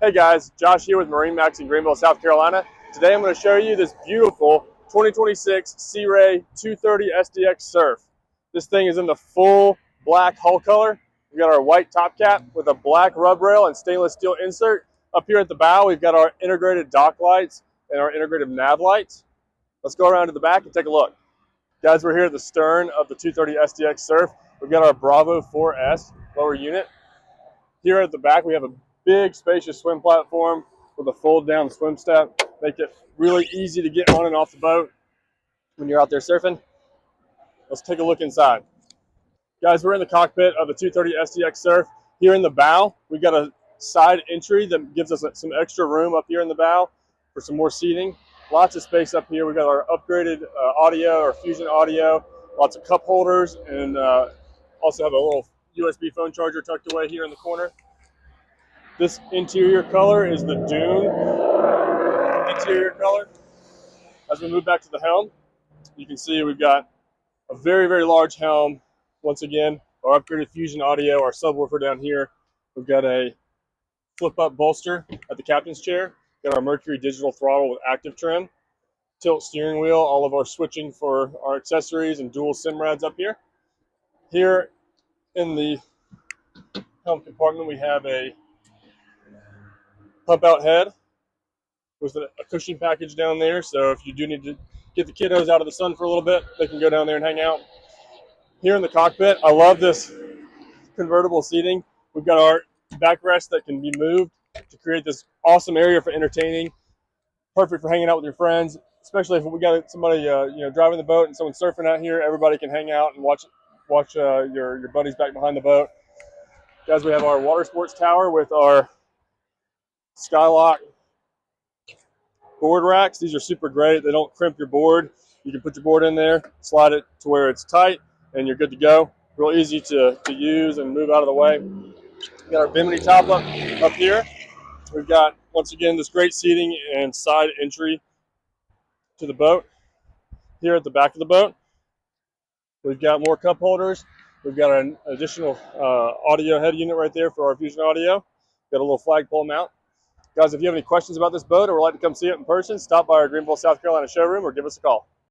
Hey guys, Josh here with MarineMax in Greenville, South Carolina. Today I'm going to show you this beautiful 2026 Sea Ray 230 SDX Surf. This thing is in the full black hull color. We've got our white top cap with a black rub rail and stainless steel insert. Up here at the bow, we've got our integrated dock lights and our integrated nav lights. Let's go around to the back and take a look. Guys, we're here at the stern of the 230 SDX Surf. We've got our Bravo 4S lower unit. Here at the back, we have a big, spacious swim platform with a fold-down swim step. Make it really easy to get on and off the boat when you're out there surfing. Let's take a look inside. Guys, we're in the cockpit of the 230 SDX Surf. Here in the bow, we've got a side entry that gives us some extra room up here in the bow for some more seating. Lots of space up here. We've got our upgraded audio, or Fusion audio, lots of cup holders, and also have a little USB phone charger tucked away here in the corner. This interior color is the Dune interior color. As we move back to the helm, you can see we've got a very, very large helm. Once again, our upgraded Fusion audio, our subwoofer down here. We've got a flip-up bolster at the captain's chair. Got our Mercury digital throttle with active trim. Tilt steering wheel, all of our switching for our accessories and dual SIM rads up here. Here in the helm compartment, we have a pump-out head with a cushion package down there, so if you do need to get the kiddos out of the sun for a little bit, they can go down there and hang out. Here in the cockpit, I love this convertible seating. We've got our backrest that can be moved to create this awesome area for entertaining. Perfect for hanging out with your friends, especially if we got somebody driving the boat and someone's surfing out here. Everybody can hang out and watch your buddies back behind the boat. Guys, we have our water sports tower with our Skylock board racks. These are super great. They don't crimp your board. You can put your board in there, slide it to where it's tight, and you're good to go. Real easy to use and move out of the way. We've got our bimini top up here. We've got, once again, this great seating and side entry to the boat. Here at the back of the boat, we've got more cup holders. We've got an additional audio head unit right there for our Fusion audio. Got a little flagpole mount. Guys, if you have any questions about this boat or would like to come see it in person, stop by our Greenville, South Carolina showroom or give us a call.